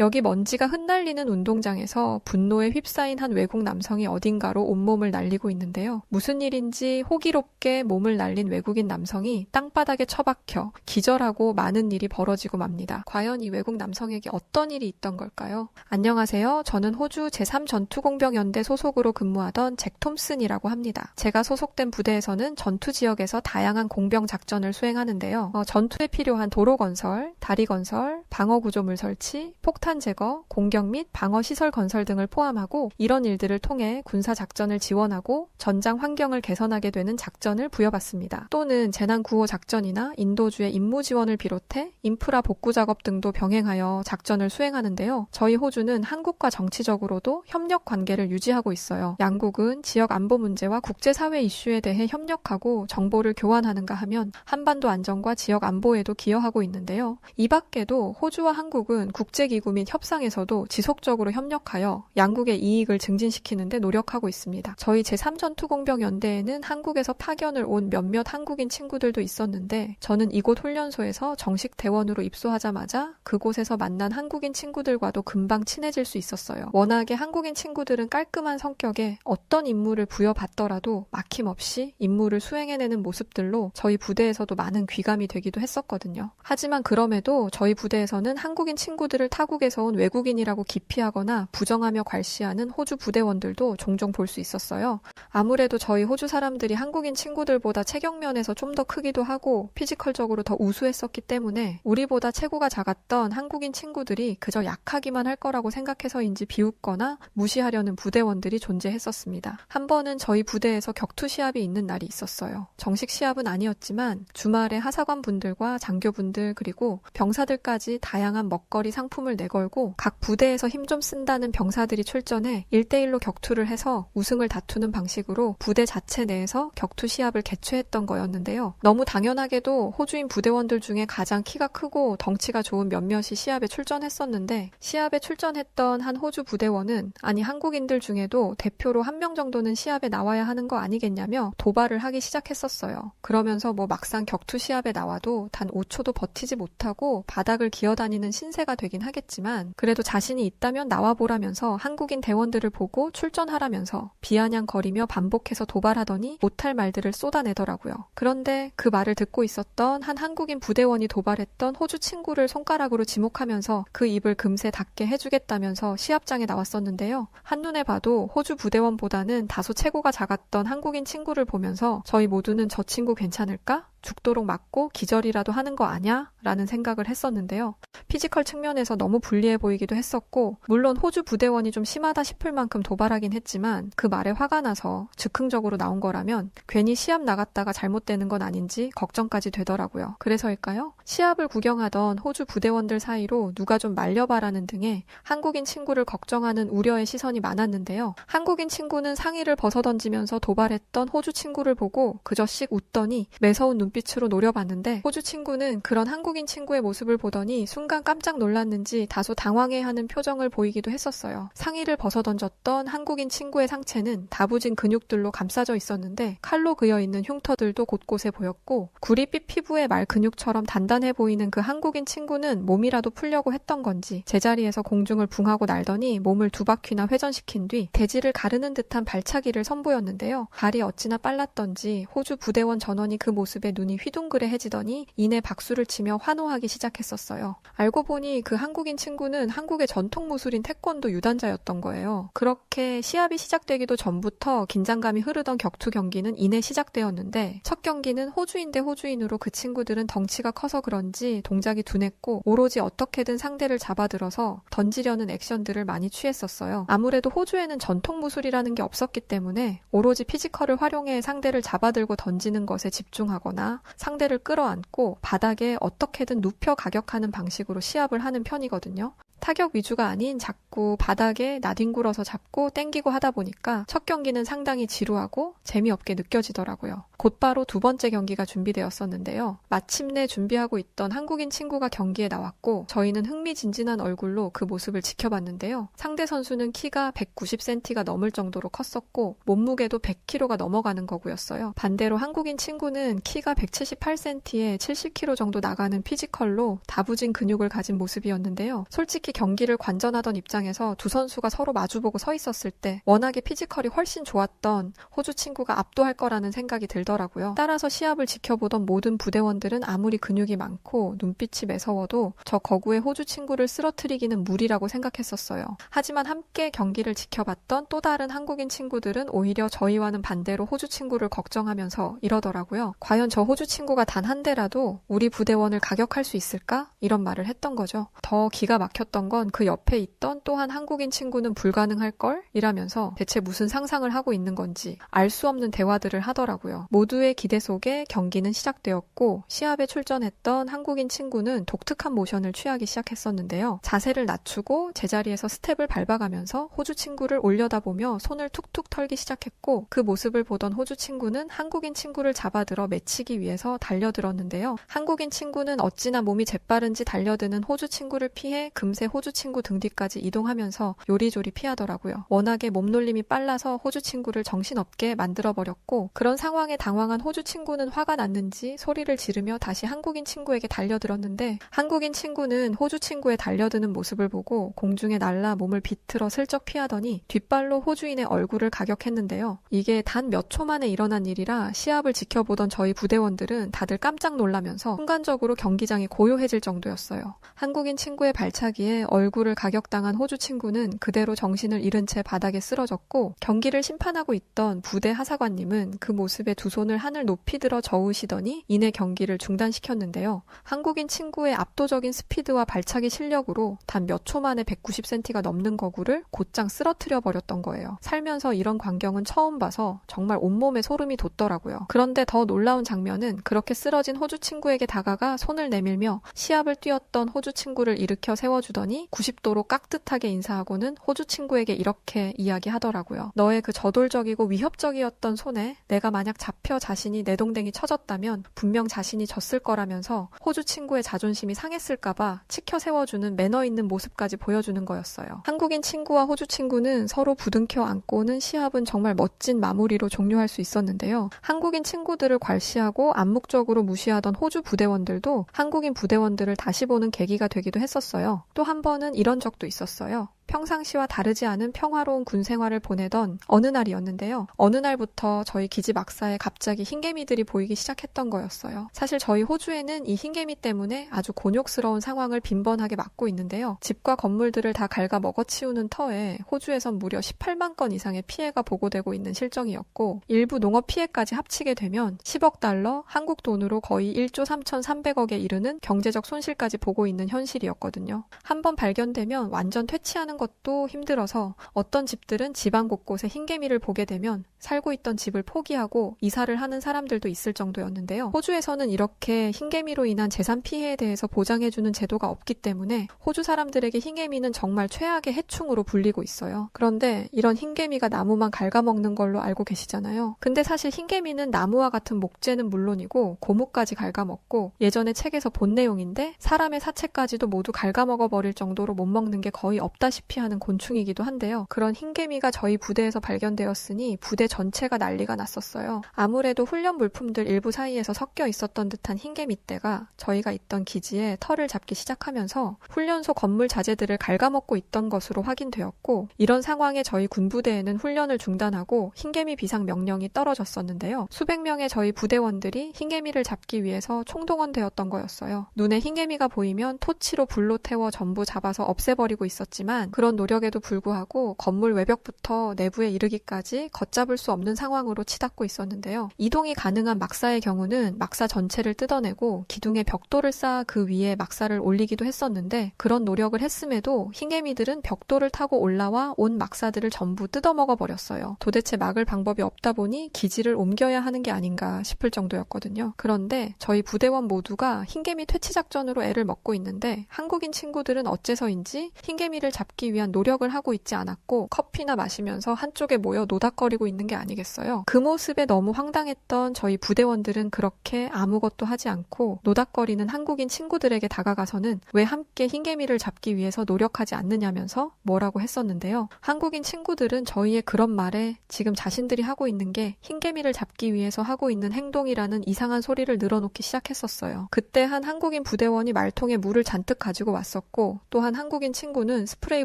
여기 먼지가 흩날리는 운동장에서 분노에 휩싸인 한 외국 남성이 어딘가로 온몸을 날리고 있는데요. 무슨 일인지 호기롭게 몸을 날린 외국인 남성이 땅바닥에 처박혀 기절하고 많은 일이 벌어지고 맙니다. 과연 이 외국 남성에게 어떤 일이 있던 걸까요? 안녕하세요. 저는 호주 제3전투공병연대 소속으로 근무하던 잭 톰슨이라고 합니다. 제가 소속된 부대에서는 전투 지역에서 다양한 공병 작전을 수행하는데요. 전투에 필요한 도로 건설, 다리 건설, 방어 구조물 설치, 폭탄 제거, 공격 및 방어 시설 건설 등을 포함하고 이런 일들을 통해 군사 작전을 지원하고 전장 환경을 개선하게 되는 작전을 부여받습니다. 또는 재난 구호 작전이나 인도주의 임무 지원을 비롯해 인프라 복구 작업 등도 병행하여 작전을 수행하는데요. 저희 호주는 한국과 정치적으로도 협력 관계를 유지하고 있어요. 양국은 지역 안보 문제와 국제사회 이슈에 대해 협력하고 정보를 교환하는가 하면 한반도 안정과 지역 안보에도 기여하고 있는데요. 이 밖에도 호주와 한국은 국제기구 및 협상에서도 지속적으로 협력하여 양국의 이익을 증진시키는 데 노력하고 있습니다. 저희 제3전투공병연대에는 한국에서 파견을 온 몇몇 한국인 친구들도 있었는데 저는 이곳 훈련소에서 정식 대원으로 입소하자마자 그곳에서 만난 한국인 친구들과도 금방 친해질 수 있었어요. 워낙에 한국인 친구들은 깔끔한 성격에 어떤 임무를 부여받더라도 막힘없이 임무를 수행해내는 모습들로 저희 부대에서도 많은 귀감이 되기도 했었거든요. 하지만 그럼에도 저희 부대에서는 한국인 친구들을 타국에서 온 외국인이라고 기피하거나 부정하며 괄시하는 호주 부대원들도 종종 볼 수 있었어요. 아무래도 저희 호주 사람들이 한국인 친구들보다 체격면에서 좀 더 크기도 하고 피지컬적으로 더 우수했었기 때문에 우리보다 체구가 작았던 한국인 친구들이 그저 약하기만 할 거라고 생각해서인지 비웃거나 무시하려는 부대원들이 존재했었습니다. 한 번은 저희 부대에서 격투 시합이 있는 날이 있었어요. 정식 시합은 아니었지만 주말에 하사관 분들과 장교분들 그리고 병사들까지 다양한 먹거리 상품을 내걸고 각 부대에서 힘 좀 쓴다는 병사들이 출전해 1대1로 격투를 해서 우승을 다투는 방식으로 부대 자체 내에서 격투 시합을 개최했던 거였는데요. 너무 당연하게도 호주인 부대원들 중에 가장 키가 크고 덩치가 좋은 몇몇이 시합에 출전했었는데 시합에 출전했던 한 호주 부대원은 아니 한국인들 중에도 대표로 한 명 정도는 시합에 나와야 하는 거 아니겠냐며 도발을 하기 시작했었어요. 그러면서 막상 격투 시합에 나와도 단 5초도 버티지 못하고 바닥을 기어다니는 신세가 되긴 하겠지만 그래도 자신이 있다면 나와보라면서 한국인 대원들을 보고 출전하라면서 비아냥거리며 반복해서 도발하더니 못할 말들을 쏟아내더라고요. 그런데 그 말을 듣고 있었던 한 한국인 부대원이 도발했던 호주 친구를 손가락으로 지목하면서 그 입을 금세 닫게 해주겠다면서 시합장에 나왔었는데요. 한눈에 봐도 호주 부대원보다는 다소 체구가 작았던 한국인 친구를 보면서 저희 모두는 저 친구 괜찮을까? 죽도록 맞고 기절이라도 하는 거 아냐? 라는 생각을 했었는데요. 피지컬 측면에서 너무 불리해 보이기도 했었고 물론 호주 부대원이 좀 심하다 싶을 만큼 도발하긴 했지만 그 말에 화가 나서 즉흥적으로 나온 거라면 괜히 시합 나갔다가 잘못되는 건 아닌지 걱정까지 되더라고요. 그래서일까요? 시합을 구경하던 호주 부대원들 사이로 누가 좀 말려봐라는 등의 한국인 친구를 걱정하는 우려의 시선이 많았는데요. 한국인 친구는 상의를 벗어던지면서 도발했던 호주 친구를 보고 그저 씩 웃더니 매서운 눈빛으로 노려봤는데 호주 친구는 그런 한국인 친구의 모습을 보더니 순간 깜짝 놀랐는지 다소 당황해하는 표정을 보이기도 했었어요. 상의를 벗어던졌던 한국인 친구의 상체는 다부진 근육들로 감싸져 있었는데 칼로 그여있는 흉터들도 곳곳에 보였고 구릿빛 피부의 말 근육처럼 단단해 보이는 그 한국인 친구는 몸이라도 풀려고 했던 건지 제자리에서 공중을 붕하고 날더니 몸을 2바퀴나 회전시킨 뒤 대지를 가르는 듯한 발차기를 선보였는데요. 발이 어찌나 빨랐던지 호주 부대원 전원이 그 모습에 눈이 휘둥그레해지더니 이내 박수를 치며 환호하기 시작했었어요. 알고 보니 그 한국인 친구는 한국의 전통 무술인 태권도 유단자였던 거예요. 그렇게 시합이 시작되기도 전부터 긴장감이 흐르던 격투 경기는 이내 시작되었는데 첫 경기는 호주인 대 호주인으로 그 친구들은 덩치가 커서 그런지 동작이 둔했고 오로지 어떻게든 상대를 잡아들어서 던지려는 액션들을 많이 취했었어요. 아무래도 호주에는 전통 무술이라는 게 없었기 때문에 오로지 피지컬을 활용해 상대를 잡아들고 던지는 것에 집중하거나 상대를 끌어안고 바닥에 어떻게든 눕혀 가격하는 방식으로 시합을 하는 편이거든요. 타격 위주가 아닌 자꾸 바닥에 나뒹굴어서 잡고 땡기고 하다 보니까 첫 경기는 상당히 지루하고 재미없게 느껴지더라고요. 곧바로 두 번째 경기가 준비되었었는데요. 마침내 준비하고 있던 한국인 친구가 경기에 나왔고 저희는 흥미진진한 얼굴로 그 모습을 지켜봤는데요. 상대 선수는 키가 190cm가 넘을 정도로 컸었고 몸무게도 100kg가 넘어가는 거고였어요. 반대로 한국인 친구는 키가 178cm에 70kg 정도 나가는 피지컬로 다부진 근육을 가진 모습이었는데요. 솔직히 경기를 관전하던 입장에서 두 선수가 서로 마주보고 서 있었을 때 워낙에 피지컬이 훨씬 좋았던 호주 친구가 압도할 거라는 생각이 들더라고요. 따라서 시합을 지켜보던 모든 부대원들은 아무리 근육이 많고 눈빛이 매서워도 저 거구의 호주 친구를 쓰러뜨리기는 무리라고 생각했었어요. 하지만 함께 경기를 지켜봤던 또 다른 한국인 친구들은 오히려 저희와는 반대로 호주 친구를 걱정하면서 이러더라고요. 과연 저 호주 친구가 단 한 대라도 우리 부대원을 가격할 수 있을까? 이런 말을 했던 거죠. 더 기가 막혔던 건 그 옆에 있던 또한 한국인 친구는 불가능할걸? 이라면서 대체 무슨 상상을 하고 있는 건지 알 수 없는 대화들을 하더라고요. 모두의 기대 속에 경기는 시작되었고 시합에 출전했던 한국인 친구는 독특한 모션을 취하기 시작했었는데요. 자세를 낮추고 제자리에서 스텝을 밟아가면서 호주 친구를 올려다보며 손을 툭툭 털기 시작했고 그 모습을 보던 호주 친구는 한국인 친구를 잡아들어 맺히기 위해서 달려들었는데요. 한국인 친구는 어찌나 몸이 재빠른지 달려드는 호주 친구를 피해 금세 호주 친구 등 뒤까지 이동하면서 요리조리 피하더라고요. 워낙에 몸놀림이 빨라서 호주 친구를 정신없게 만들어버렸고 그런 상황에 당황한 호주 친구는 화가 났는지 소리를 지르며 다시 한국인 친구에게 달려들었는데 한국인 친구는 호주 친구의 달려드는 모습을 보고 공중에 날라 몸을 비틀어 슬쩍 피하더니 뒷발로 호주인의 얼굴을 가격했는데요. 이게 단 몇 초 만에 일어난 일이라 시합을 지켜보던 저희 부대원들은 다들 깜짝 놀라면서 순간적으로 경기장이 고요해질 정도였어요. 한국인 친구의 발차기에 얼굴을 가격당한 호주 친구는 그대로 정신을 잃은 채 바닥에 쓰러졌고 경기를 심판하고 있던 부대 하사관님은 그 모습에 두 손을 하늘 높이 들어 저으시더니 이내 경기를 중단시켰는데요. 한국인 친구의 압도적인 스피드와 발차기 실력으로 단 몇 초 만에 190cm가 넘는 거구를 곧장 쓰러뜨려 버렸던 거예요. 살면서 이런 광경은 처음 봐서 정말 온몸에 소름이 돋더라고요. 그런데 더 놀라운 장면은 그렇게 쓰러진 호주 친구에게 다가가 손을 내밀며 시합을 뛰었던 호주 친구를 일으켜 세워주더니 90도로 깍듯하게 인사하고는 호주 친구에게 이렇게 이야기하더라고요. 너의 그 저돌적이고 위협적이었던 손에 내가 만약 잡혀 자신이 내동댕이 쳐졌다면 분명 자신이 졌을 거라면서 호주 친구의 자존심이 상했을까봐 치켜 세워주는 매너 있는 모습까지 보여주는 거였어요. 한국인 친구와 호주 친구는 서로 부둥켜 안고는 시합은 정말 멋진 마무리로 종료할 수 있었는데요. 한국인 친구들을 괄시하고 암묵적으로 무시하던 호주 부대원들도 한국인 부대원들을 다시 보는 계기가 되기도 했었어요. 또 한 번은 이런 적도 있었어요. 평상시와 다르지 않은 평화로운 군 생활을 보내던 어느 날이었는데요. 어느 날부터 저희 기지 막사에 갑자기 흰개미들이 보이기 시작했던 거였어요. 사실 저희 호주에는 이 흰개미 때문에 아주 곤욕스러운 상황을 빈번하게 맞고 있는데요. 집과 건물들을 다 갉아 먹어치우는 터에 호주에선 무려 18만 건 이상의 피해가 보고되고 있는 실정이었고 일부 농업 피해까지 합치게 되면 10억 달러, 한국 돈으로 거의 1조 3,300억에 이르는 경제적 손실까지 보고 있는 현실이었거든요. 한번 발견되면 완전 퇴치하는 것도 힘들어서 어떤 집들은 집안 곳곳에 흰개미를 보게 되면 살고 있던 집을 포기하고 이사를 하는 사람들도 있을 정도였는데요. 호주에서는 이렇게 흰개미로 인한 재산 피해에 대해서 보장해주는 제도가 없기 때문에 호주 사람들에게 흰개미는 정말 최악의 해충으로 불리고 있어요. 그런데 이런 흰개미가 나무만 갉아먹는 걸로 알고 계시잖아요. 근데 사실 흰개미는 나무와 같은 목재는 물론이고 고무까지 갉아먹고 예전에 책에서 본 내용인데 사람의 사체까지도 모두 갉아먹어버릴 정도로 못 먹는 게 거의 없다시피 하는 곤충이기도 한데요. 그런 흰개미가 저희 부대에서 발견되었으니 부대 전체가 난리가 났었어요. 아무래도 훈련 물품들 일부 사이에서 섞여 있었던 듯한 흰개미떼가 저희가 있던 기지에 털을 잡기 시작하면서 훈련소 건물 자재들을 갉아먹고 있던 것으로 확인되었고 이런 상황에 저희 군부대에는 훈련을 중단하고 흰개미 비상 명령이 떨어졌었는데요. 수백 명의 저희 부대원들이 흰개미를 잡기 위해서 총동원되었던 거였어요. 눈에 흰개미가 보이면 토치로 불로 태워 전부 잡아서 없애버리고 있었지만 그런 노력에도 불구하고 건물 외벽부터 내부에 이르기까지 걷잡을 수 없는 상황으로 치닫고 있었는데요. 이동이 가능한 막사의 경우는 막사 전체를 뜯어내고 기둥에 벽돌을 쌓아 그 위에 막사를 올리기도 했었는데 그런 노력을 했음에도 흰개미들은 벽돌을 타고 올라와 온 막사들을 전부 뜯어먹어 버렸어요. 도대체 막을 방법이 없다 보니 기지를 옮겨야 하는 게 아닌가 싶을 정도였거든요. 그런데 저희 부대원 모두가 흰개미 퇴치 작전으로 애를 먹고 있는데 한국인 친구들은 어째서인지 흰개미를 잡기 잡기 위한 노력을 하고 있지 않았고 커피나 마시면서 한쪽에 모여 노닥거리고 있는 게 아니겠어요. 그 모습에 너무 황당했던 저희 부대원들은 그렇게 아무것도 하지 않고 노닥거리는 한국인 친구들에게 다가가서는 왜 함께 흰개미를 잡기 위해서 노력하지 않느냐면서 뭐라고 했었는데요. 한국인 친구들은 저희의 그런 말에 지금 자신들이 하고 있는 게 흰개미를 잡기 위해서 하고 있는 행동이라는 이상한 소리를 늘어놓기 시작했었어요. 그때 한 한국인 부대원이 말통에 물을 잔뜩 가지고 왔었고 또 한 한국인 친구는 스프레이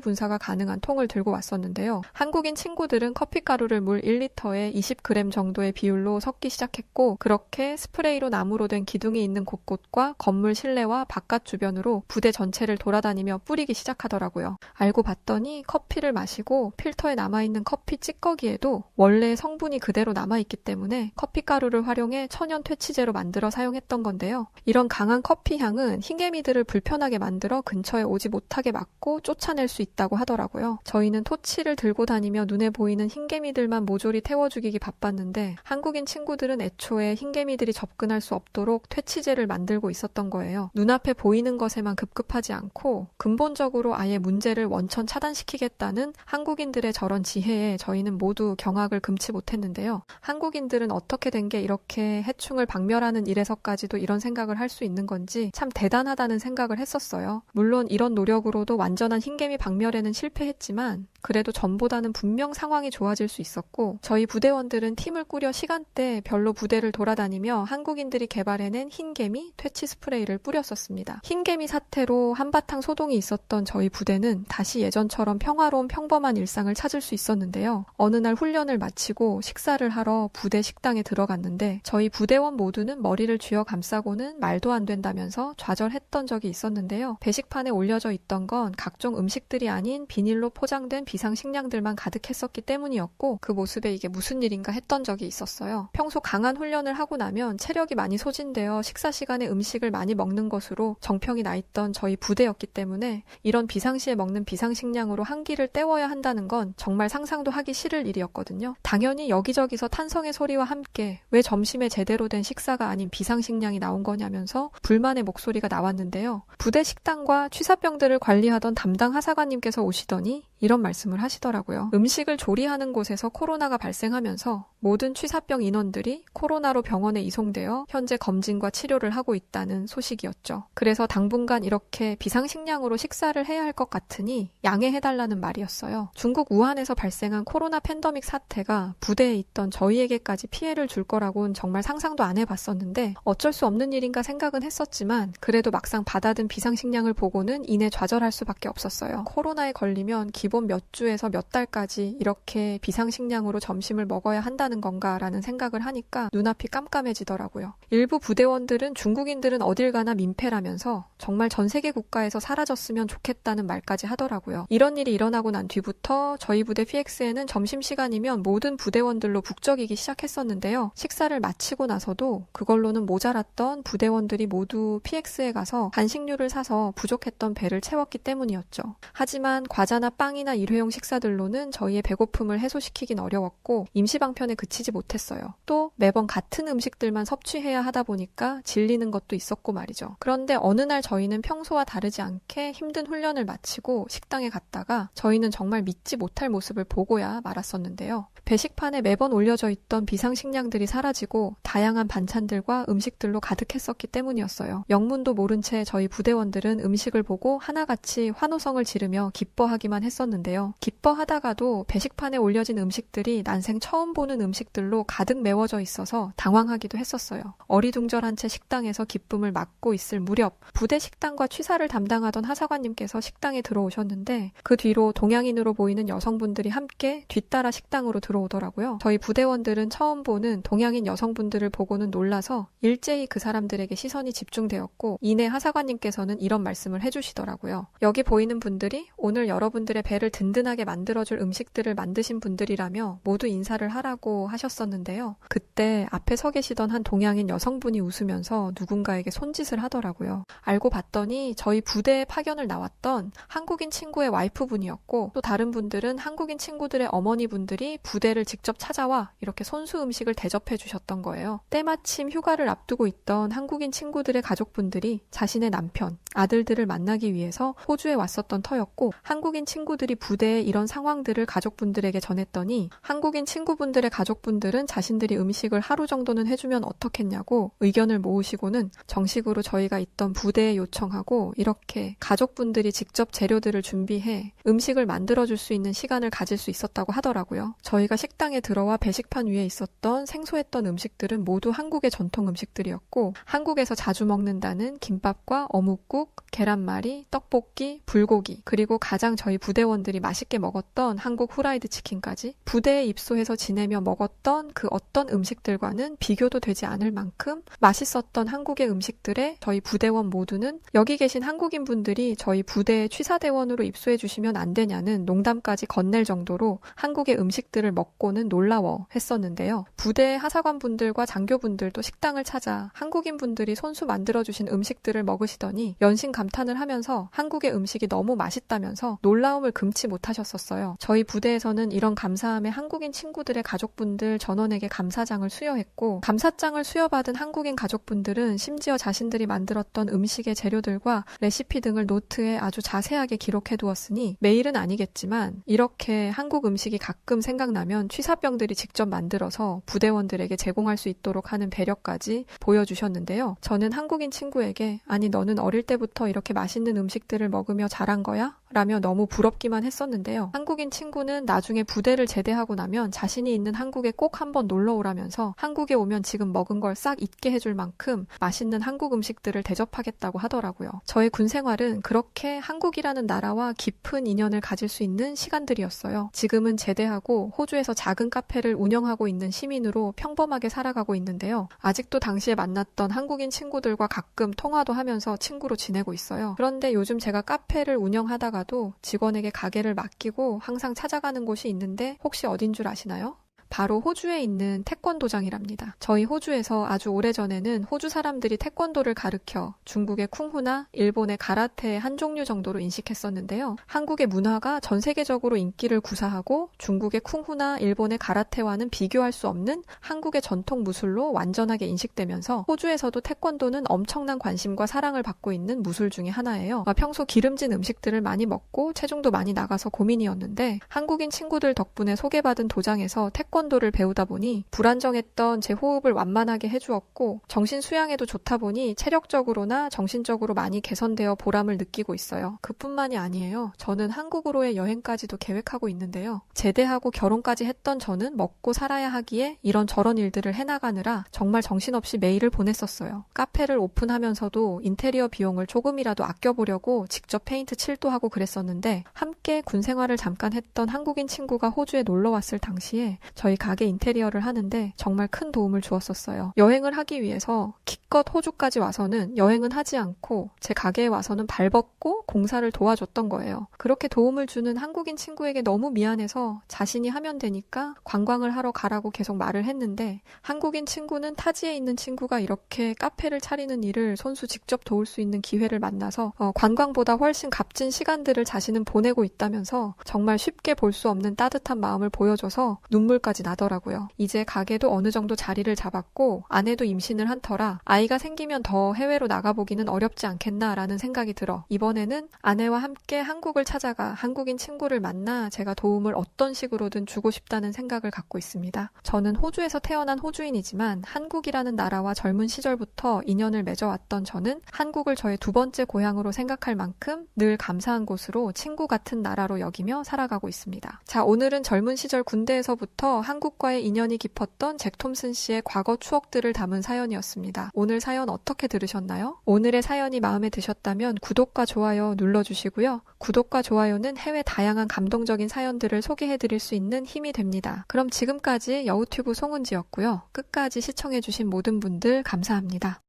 분사가 가능한 통을 들고 왔었는데요. 한국인 친구들은 커피가루를 물 1리터에 20g 정도의 비율로 섞기 시작했고 그렇게 스프레이로 나무로 된 기둥이 있는 곳곳과 건물 실내와 바깥 주변으로 부대 전체를 돌아다니며 뿌리기 시작하더라고요. 알고 봤더니 커피를 마시고 필터에 남아있는 커피 찌꺼기에도 원래 성분이 그대로 남아있기 때문에 커피가루를 활용해 천연 퇴치제로 만들어 사용했던 건데요. 이런 강한 커피 향은 흰개미들을 불편하게 만들어 근처에 오지 못하게 막고 쫓아낼 수 있다고 하더라고요. 저희는 토치를 들고 다니며 눈에 보이는 흰개미들만 모조리 태워 죽이기 바빴는데 한국인 친구들은 애초에 흰개미들이 접근할 수 없도록 퇴치제를 만들고 있었던 거예요. 눈앞에 보이는 것에만 급급하지 않고 근본적으로 아예 문제를 원천 차단시키겠다는 한국인들의 저런 지혜에 저희는 모두 경악을 금치 못했는데요. 한국인들은 어떻게 된 게 이렇게 해충을 박멸하는 일에서까지도 이런 생각을 할 수 있는 건지 참 대단하다는 생각을 했었어요. 물론 이런 노력으로도 완전한 흰개미 박멸에는 실패했지만 그래도 전보다는 분명 상황이 좋아질 수 있었고 저희 부대원들은 팀을 꾸려 시간대 별로 부대를 돌아다니며 한국인들이 개발해낸 흰개미 퇴치 스프레이를 뿌렸었습니다. 흰개미 사태로 한바탕 소동이 있었던 저희 부대는 다시 예전처럼 평화로운 평범한 일상을 찾을 수 있었는데요. 어느 날 훈련을 마치고 식사를 하러 부대 식당에 들어갔는데 저희 부대원 모두는 머리를 쥐어 감싸고는 말도 안 된다면서 좌절했던 적이 있었는데요. 배식판에 올려져 있던 건 각종 음식들이 아닌 비닐로 포장된 비상식량들만 가득했었기 때문이었고 그 모습에 이게 무슨 일인가 했던 적이 있었어요. 평소 강한 훈련을 하고 나면 체력이 많이 소진되어 식사 시간에 음식을 많이 먹는 것으로 정평이 나 있던 저희 부대였기 때문에 이런 비상시에 먹는 비상식량으로 한 끼를 때워야 한다는 건 정말 상상도 하기 싫을 일이었거든요. 당연히 여기저기서 탄성의 소리와 함께 왜 점심에 제대로 된 식사가 아닌 비상식량이 나온 거냐면서 불만의 목소리가 나왔는데요. 부대 식당과 취사병들을 관리하던 담당 하사관님께서 오시더니 이런 말씀을 하시더라고요. 음식을 조리하는 곳에서 코로나가 발생하면서 모든 취사병 인원들이 코로나로 병원에 이송되어 현재 검진과 치료를 하고 있다는 소식이었죠. 그래서 당분간 이렇게 비상식량으로 식사를 해야 할 것 같으니 양해해달라는 말이었어요. 중국 우한에서 발생한 코로나 팬데믹 사태가 부대에 있던 저희에게까지 피해를 줄 거라고는 정말 상상도 안 해봤었는데 어쩔 수 없는 일인가 생각은 했었지만 그래도 막상 받아든 비상식량을 보고는 이내 좌절할 수밖에 없었어요. 코로나에 걸리면 기본 몇 주에서 몇 달까지 이렇게 비상식량으로 점심을 먹어야 한다는 건가라는 생각을 하니까 눈앞이 깜깜해지더라고요. 일부 부대원들은 중국인들은 어딜 가나 민폐라면서 정말 전 세계 국가에서 사라졌으면 좋겠다는 말까지 하더라고요. 이런 일이 일어나고 난 뒤부터 저희 부대 PX에는 점심시간이면 모든 부대원들로 북적이기 시작했었는데요. 식사를 마치고 나서도 그걸로는 모자랐던 부대원들이 모두 PX에 가서 간식류를 사서 부족했던 배를 채웠기 때문이었죠. 하지만 과자나 빵이나 일회용 식사들로는 저희의 배고픔을 해소시키긴 어려웠고 임시방편에 그치지 못했어요. 또 매번 같은 음식들만 섭취해야 하다 보니까 질리는 것도 있었고 말이죠. 그런데 어느 날 저희는 평소와 다르지 않게 힘든 훈련을 마치고 식당에 갔다가 저희는 정말 믿지 못할 모습을 보고야 말았었는데요. 배식판에 매번 올려져 있던 비상식량들이 사라지고 다양한 반찬들과 음식들로 가득했었기 때문이었어요. 영문도 모른 채 저희 부대원들은 음식을 보고 하나같이 환호성을 지르며 기뻐하기만 했었는데요. 기뻐하다가도 배식판에 올려진 음식들이 난생 처음 보는 음식들로 가득 메워져 있어서 당황하기도 했었어요. 어리둥절한 채 식당에서 기쁨을 막고 있을 무렵 부대 식당과 취사를 담당하던 하사관님께서 식당에 들어오셨는데 그 뒤로 동양인으로 보이는 여성분들이 함께 뒤따라 식당으로 들어오더라고요. 저희 부대원들은 처음 보는 동양인 여성분들을 보고는 놀라서 일제히 그 사람들에게 시선이 집중되었고 이내 하사관님께서는 이런 말씀을 해주시더라고요. 여기 보이는 분들이 오늘 여러분들의 배를 든든하게 만들어줄 음식들을 만드신 분들이라며 모두 인사를 하라고 하셨었는데요. 그때 앞에 서 계시던 한 동양인 여성분이 웃으면서 누군가에게 손짓을 하더라고요. 알고 봤더니 저희 부대에 파견을 나왔던 한국인 친구의 와이프분이었고 또 다른 분들은 한국인 친구들의 어머니분들이 부대 부대를 직접 찾아와 이렇게 손수 음식을 대접해 주셨던 거예요. 때마침 휴가를 앞두고 있던 한국인 친구들의 가족분들이 자신의 남편, 아들들을 만나기 위해서 호주에 왔었던 터였고, 한국인 친구들이 부대에 이런 상황들을 가족분들에게 전했더니 한국인 친구분들의 가족분들은 자신들이 음식을 하루 정도는 해주면 어떻겠냐고 의견을 모으시고는 정식으로 저희가 있던 부대에 요청하고 이렇게 가족분들이 직접 재료들을 준비해 음식을 만들어줄 수 있는 시간을 가질 수 있었다고 하더라고요. 저희가 식당에 들어와 배식판 위에 있었던 생소했던 음식들은 모두 한국의 전통 음식들이었고, 한국에서 자주 먹는다는 김밥과 어묵국, 계란말이, 떡볶이, 불고기, 그리고 가장 저희 부대원들이 맛있게 먹었던 한국 후라이드 치킨까지 부대에 입소해서 지내며 먹었던 그 어떤 음식들과는 비교도 되지 않을 만큼 맛있었던 한국의 음식들에 저희 부대원 모두는 여기 계신 한국인 분들이 저희 부대에 취사대원으로 입소해 주시면 안 되냐는 농담까지 건넬 정도로 한국의 음식들을 먹고는 놀라워 했었는데요. 부대 하사관분들과 장교분들도 식당을 찾아 한국인 분들이 손수 만들어주신 음식들을 먹으시더니 연신 감탄을 하면서 한국의 음식이 너무 맛있다면서 놀라움을 금치 못하셨었어요. 저희 부대에서는 이런 감사함에 한국인 친구들의 가족분들 전원에게 감사장을 수여했고, 감사장을 수여받은 한국인 가족분들은 심지어 자신들이 만들었던 음식의 재료들과 레시피 등을 노트에 아주 자세하게 기록해 두었으니 매일은 아니겠지만 이렇게 한국 음식이 가끔 생각나면 취사병들이 직접 만들어서 부대원들에게 제공할 수 있도록 하는 배려까지 보여주셨는데요. 저는 한국인 친구에게 아니 너는 어릴 때부터 이렇게 맛있는 음식들을 먹으며 자란 거야? 라며 너무 부럽기만 했었는데요. 한국인 친구는 나중에 부대를 제대하고 나면 자신이 있는 한국에 꼭 한번 놀러 오라면서 한국에 오면 지금 먹은 걸 싹 잊게 해줄 만큼 맛있는 한국 음식들을 대접하겠다고 하더라고요. 저의 군 생활은 그렇게 한국이라는 나라와 깊은 인연을 가질 수 있는 시간들이었어요. 지금은 제대하고 호주에서 작은 카페를 운영하고 있는 시민으로 평범하게 살아가고 있는데요. 아직도 당시에 만났던 한국인 친구들과 가끔 통화도 하면서 친구로 지내고 있어요. 그런데 요즘 제가 카페를 운영하다가도 직원에게 가게를 맡기고 항상 찾아가는 곳이 있는데 혹시 어딘 줄 아시나요? 바로 호주에 있는 태권도장이랍니다. 저희 호주에서 아주 오래전에는 호주 사람들이 태권도를 가르쳐 중국의 쿵후나 일본의 가라테의 한 종류 정도로 인식했었는데요. 한국의 문화가 전 세계적으로 인기를 구사하고 중국의 쿵후나 일본의 가라테와는 비교할 수 없는 한국의 전통 무술로 완전하게 인식되면서 호주에서도 태권도는 엄청난 관심과 사랑을 받고 있는 무술 중에 하나예요. 평소 기름진 음식들을 많이 먹고 체중도 많이 나가서 고민이었는데 한국인 친구들 덕분에 소개받은 도장에서 태권도를 배우다 보니 불안정했던 제 호흡을 완만하게 해주었고 정신 수양에도 좋다 보니 체력적으로나 정신적으로 많이 개선되어 보람을 느끼고 있어요. 그뿐만이 아니에요. 저는 한국으로의 여행까지도 계획하고 있는데요. 제대하고 결혼까지 했던 저는 먹고 살아야 하기에 이런저런 일들을 해나가느라 정말 정신없이 매일을 보냈었어요. 카페를 오픈하면서도 인테리어 비용을 조금이라도 아껴보려고 직접 페인트 칠도 하고 그랬었는데 함께 군 생활을 잠깐 했던 한국인 친구가 호주에 놀러 왔을 당시에 저희 가게 인테리어를 하는데 정말 큰 도움을 주었었어요. 여행을 하기 위해서 기껏 호주까지 와서는 여행은 하지 않고 제 가게에 와서는 발벗고 공사를 도와줬던 거예요. 그렇게 도움을 주는 한국인 친구에게 너무 미안해서 자신이 하면 되니까 관광을 하러 가라고 계속 말을 했는데 한국인 친구는 타지에 있는 친구가 이렇게 카페를 차리는 일을 손수 직접 도울 수 있는 기회를 만나서 관광보다 훨씬 값진 시간들을 자신은 보내고 있다면서 정말 쉽게 볼 수 없는 따뜻한 마음을 보여줘서 눈물까지 나더라고요. 이제 가게도 어느 정도 자리를 잡았고 아내도 임신을 한 터라 아이가 생기면 더 해외로 나가보기는 어렵지 않겠나라는 생각이 들어 이번에는 아내와 함께 한국을 찾아가 한국인 친구를 만나 제가 도움을 어떤 식으로든 주고 싶다는 생각을 갖고 있습니다. 저는 호주에서 태어난 호주인이지만 한국이라는 나라와 젊은 시절부터 인연을 맺어왔던 저는 한국을 저의 두 번째 고향으로 생각할 만큼 늘 감사한 곳으로 친구 같은 나라로 여기며 살아가고 있습니다. 자, 오늘은 젊은 시절 군대에서부터 한국과의 인연이 깊었던 잭 톰슨 씨의 과거 추억들을 담은 사연이었습니다. 오늘 사연 어떻게 들으셨나요? 오늘의 사연이 마음에 드셨다면 구독과 좋아요 눌러주시고요. 구독과 좋아요는 해외 다양한 감동적인 사연들을 소개해드릴 수 있는 힘이 됩니다. 그럼 지금까지 여우튜브 송은지였고요. 끝까지 시청해주신 모든 분들 감사합니다.